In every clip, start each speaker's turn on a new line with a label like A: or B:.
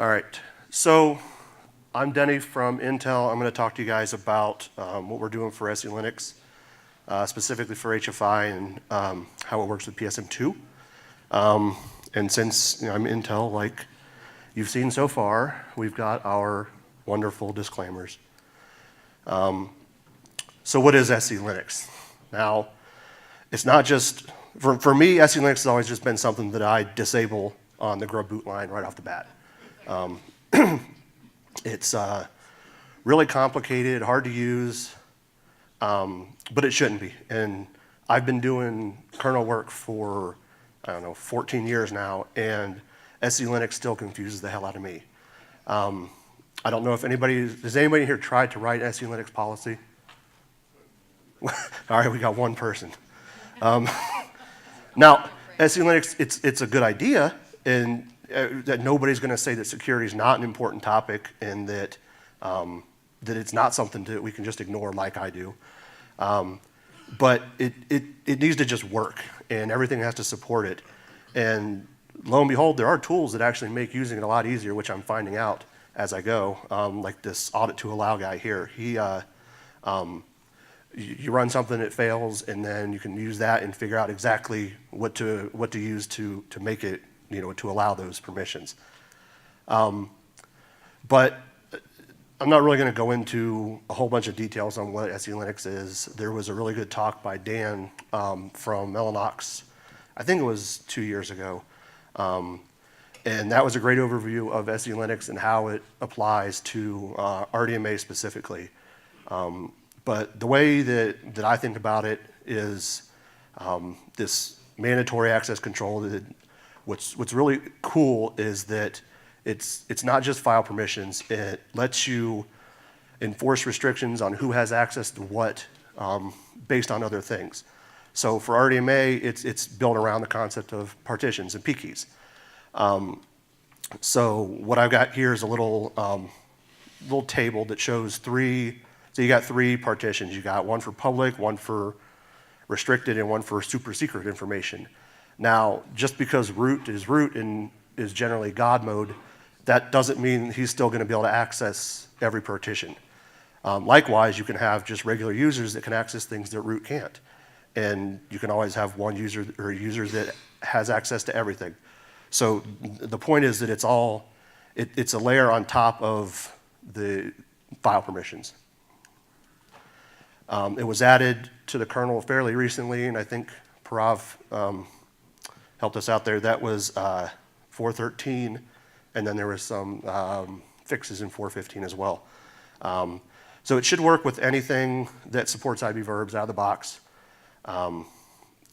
A: All right, so I'm Denny from Intel. I'm going to talk to you guys about what we're doing for SELinux, specifically for HFI and how it works with psm2. And since I'm Intel, like you've seen so far, we've got our wonderful disclaimers. So what is SELinux? Now, it's not just, for me, SELinux has always just been something that I disable on the grub boot line right off the bat. It's really complicated, hard to use, but it shouldn't be. And I've been doing kernel work for, 14 years now, and SELinux still confuses the hell out of me. I don't know if has anybody here tried to write SELinux policy? All right, we got one person. Now, SELinux, it's a good idea, and that nobody's going to say that security is not an important topic and that that it's not something that we can just ignore like I do. But it needs to just work, and everything has to support it. And lo and behold, there are tools that actually make using it a lot easier, which I'm finding out as I go, like this audit to allow guy here. You run something, it fails, and then you can use that and figure out exactly what to use to make it, to allow those permissions. But I'm not really going to go into a whole bunch of details on what SELinux is. There was a really good talk by Dan from Mellanox, I think it was 2 years ago. And that was a great overview of SELinux and how it applies to RDMA specifically. But the way that I think about it is this mandatory access control. What's really cool is that it's not just file permissions. It lets you enforce restrictions on who has access to what based on other things. So for RDMA, it's built around the concept of partitions and PKeys. So what I've got here is a little table that shows three. So you got three partitions. You got one for public, one for restricted, and one for super secret information. Now, just because root and is generally God mode, that doesn't mean he's still going to be able to access every partition. Likewise, you can have just regular users that can access things that root can't. And you can always have one user or users that has access to everything. So the point is that it's a layer on top of the file permissions. It was added to the kernel fairly recently, and I think Parav helped us out there. That was 4.13, and then there was some fixes in 4.15 as well. So it should work with anything that supports IB verbs out of the box.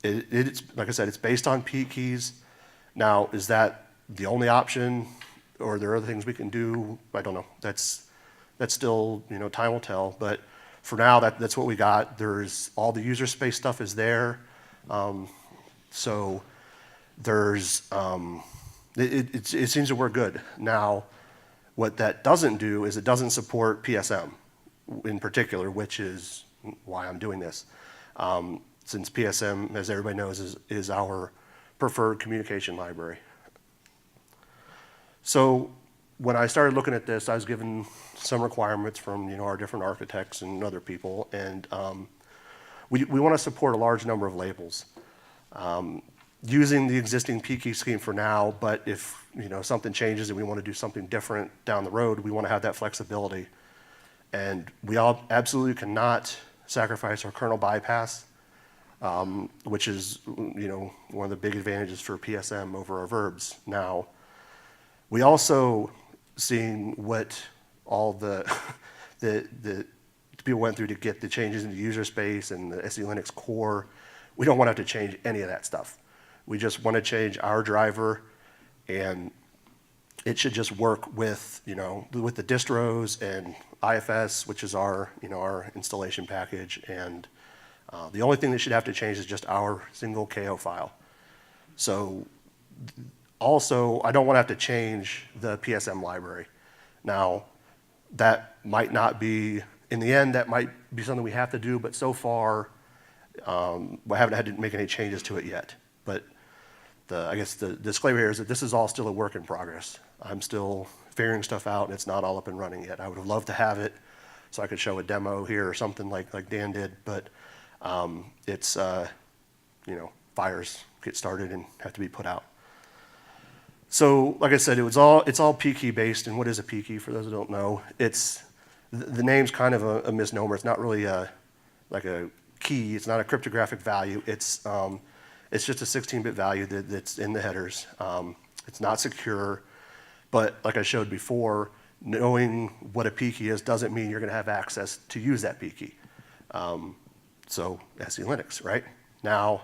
A: It's like I said, it's based on PKeys. Now, is that the only option, or are there other things we can do? I don't know. That's still, time will tell. But for now, that's what we got. There's all the user space stuff is there. So there's it seems to work good. Now, what that doesn't do is it doesn't support PSM in particular, which is why I'm doing this. Since PSM, as everybody knows, is our preferred communication library. So when I started looking at this, I was given some requirements from our different architects and other people, and we want to support a large number of labels. Using the existing PKey scheme for now, but if something changes and we want to do something different down the road, we want to have that flexibility. And we absolutely cannot sacrifice our kernel bypass, which is one of the big advantages for PSM over our verbs. Now, we also seen what all the people went through to get the changes in the user space and the SELinux core. We don't want to have to change any of that stuff. We just want to change our driver, and it should just work with with the distros and IFS, which is our our installation package, and the only thing that should have to change is just our single KO file. So also, I don't want to have to change the PSM library. Now, that might not be, in the end, that might be something we have to do, but so far, we haven't had to make any changes to it yet. But I guess the disclaimer here is that this is all still a work in progress. I'm still figuring stuff out, and it's not all up and running yet. I would have loved to have it so I could show a demo here or something like Dan did, but it's, fires get started and have to be put out. So, like I said, it's all PKey based, and what is a PKey for those who don't know? The name's kind of a misnomer. It's not really like a key. It's not a cryptographic value. It's just a 16-bit value that's in the headers. It's not secure, but like I showed before, knowing what a PKey is doesn't mean you're going to have access to use that PKey. So SELinux, right? Now,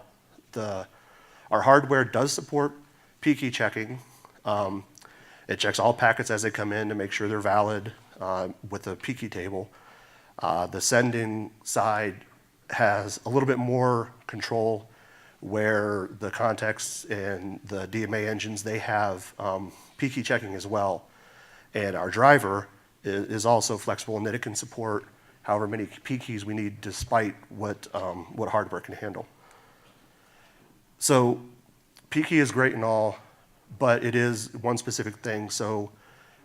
A: our hardware does support PKey checking. It checks all packets as they come in to make sure they're valid with the PKey table. The sending side has a little bit more control where the contexts and the DMA engines, they have PKey checking as well. And our driver is also flexible in that it can support however many PKeys we need despite what hardware can handle. So PKey is great and all, but it is one specific thing. So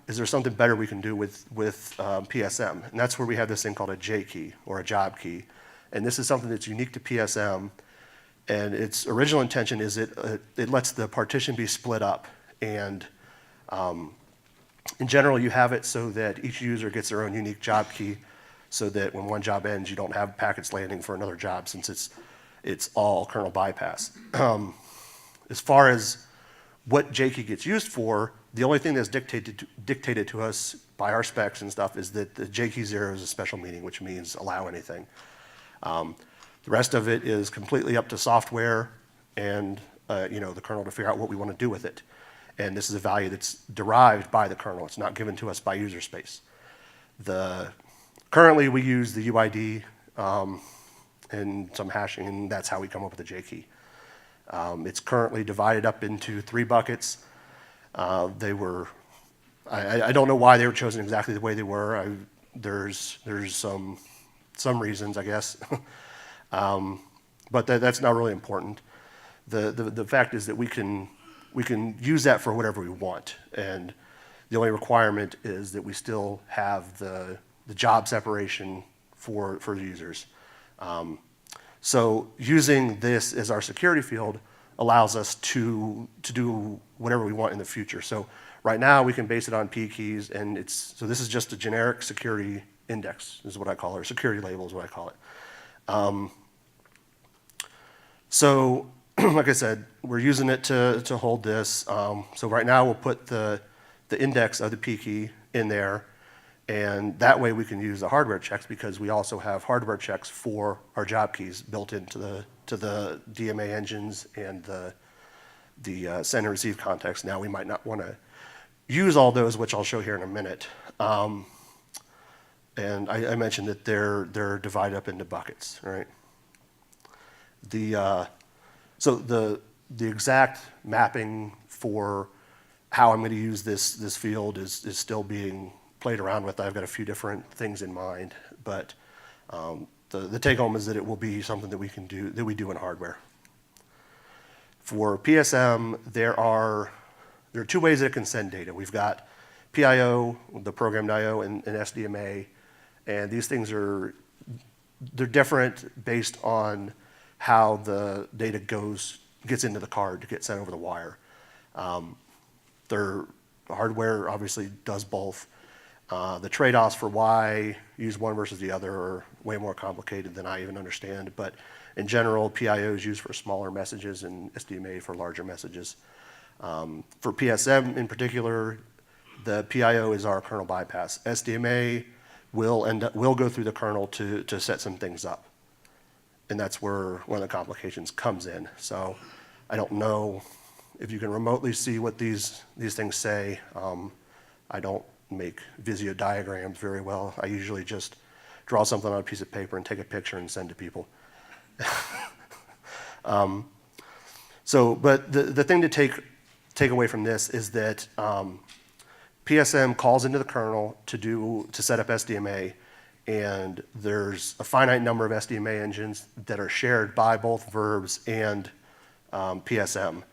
A: is there something better we can do with PSM? And that's where we have this thing called a JKEY, or a job key. And this is something that's unique to PSM. And its original intention is it lets the partition be split up. And in general, you have it so that each user gets their own unique job key, so that when one job ends, you don't have packets landing for another job, since it's all kernel bypass. As far as what JKEY gets used for, the only thing that's dictated to us by our specs and stuff is that the JKEY 0 is a special meaning, which means allow anything. The rest of it is completely up to software and the kernel to figure out what we want to do with it. And this is a value that's derived by the kernel. It's not given to us by user space. Currently, we use the UID and some hashing, and that's how we come up with the JKEY. It's currently divided up into 3 buckets. I don't know why they were chosen exactly the way they were. There's some reasons, I guess. But that's not really important. The fact is that we can use that for whatever we want, and the only requirement is that we still have the job separation for the users. So using this as our security field allows us to do whatever we want in the future. So right now we can base it on PKeys, and so this is just a generic security index is what I call it, or security label is what I call it. So like I said, we're using it to hold this. So right now we'll put the index of the PKey in there, and that way we can use the hardware checks, because we also have hardware checks for our job keys built into the DMA engines and the send and receive context. Now we might not want to use all those, which I'll show here in a minute. And I mentioned that they're divided up into buckets, right? So the exact mapping for how I'm going to use this field is still being played around with. I've got a few different things in mind, but the take home is that it will be something that we do in hardware. For PSM, there are 2 ways that it can send data. We've got PIO, the programmed IO, and SDMA, and these things they're different based on how the data gets into the card to get sent over the wire. Their hardware obviously does both. The trade-offs for why use one versus the other are way more complicated than I even understand, but in general, PIO is used for smaller messages and SDMA for larger messages. For PSM in particular, the PIO is our kernel bypass. SDMA will go through the kernel to set some things up. And that's where one of the complications comes in. So I don't know if you can remotely see what these things say. I don't make Visio diagrams very well. I usually just draw something on a piece of paper and take a picture and send to people. But the thing to take away from this is that PSM calls into the kernel to set up SDMA, and there's a finite number of SDMA engines that are shared by both verbs and PSM.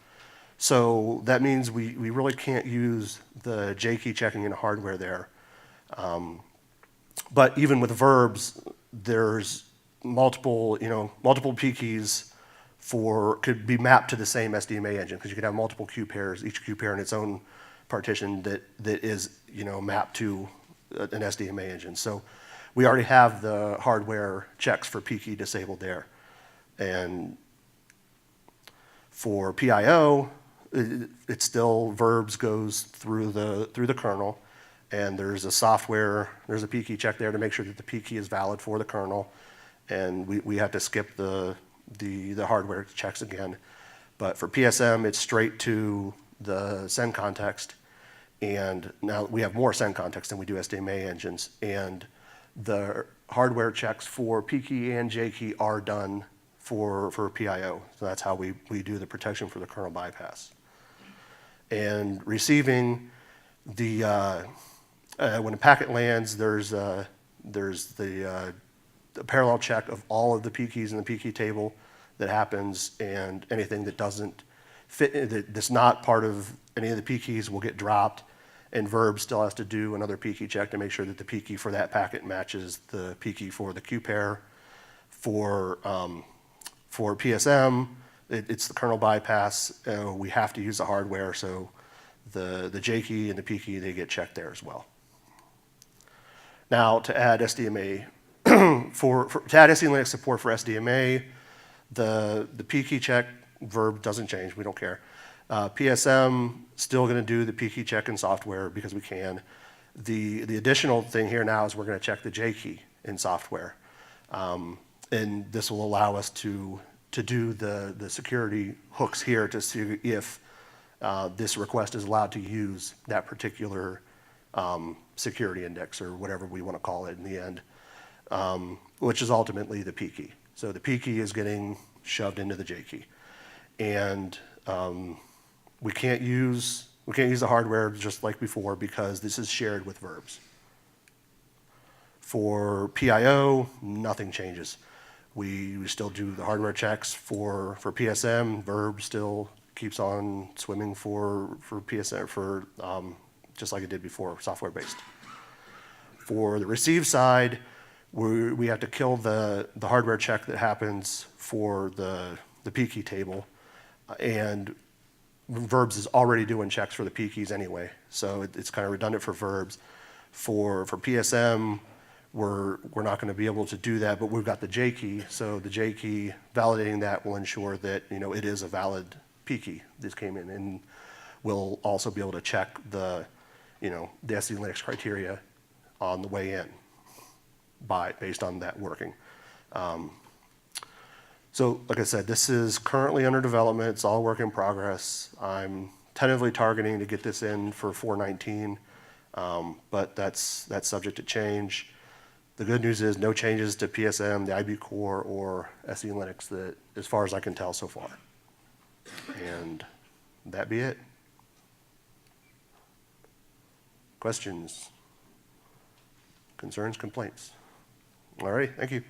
A: So that means we really can't use the JKEY checking in hardware there. But even with verbs, there's multiple PKeys could be mapped to the same SDMA engine, because you could have multiple queue pairs, each queue pair in its own partition that is mapped to an SDMA engine. So we already have the hardware checks for PKey disabled there. And for PIO, it's still verbs goes through the kernel, and there's a PKey check there to make sure that the PKey is valid for the kernel, and we have to skip the hardware checks again. But for PSM, it's straight to the send context, and now we have more send context than we do SDMA engines, and the hardware checks for PKey and JKEY are done for PIO. So that's how we do the protection for the kernel bypass. And receiving when a packet lands, there's the parallel check of all of the PKeys in the PKey table that happens, and anything that doesn't fit, that's not part of any of the PKeys will get dropped, and verbs still has to do another PKey check to make sure that the PKey for that packet matches the PKey for the queue pair. For PSM, it's the kernel bypass. We have to use the hardware, so the JKEY and the PKey, they get checked there as well. Now, to add SDMA, to add SELinux support for SDMA, the PKey check verb doesn't change. We don't care. PSM still going to do the PKey check in software because we can. The additional thing here now is we're going to check the JKEY in software, and this will allow us to do the security hooks here to see if this request is allowed to use that particular security index, or whatever we want to call it in the end, which is ultimately the PKey. So the PKey is getting shoved into the JKEY, and we can't use the hardware just like before because this is shared with verbs. For PIO, nothing changes. We still do the hardware checks for PSM. Verb still keeps on swimming for PSM just like it did before, software based. For the receive side, we have to kill the hardware check that happens for the PKey table, and verbs is already doing checks for the PKeys anyway, so it's kind of redundant for verbs. For PSM, we're not going to be able to do that, but we've got the JKEY, so the JKEY validating that will ensure that it is a valid PKey. This came in, and we'll also be able to check the SELinux criteria on the way in based on that working. So like I said, this is currently under development. It's all work in progress. I'm tentatively targeting to get this in for 419, but that's subject to change. The good news is no changes to PSM, the IB core, or SELinux, that as far as I can tell so far. And that be it. Questions, concerns, complaints? All right, thank you.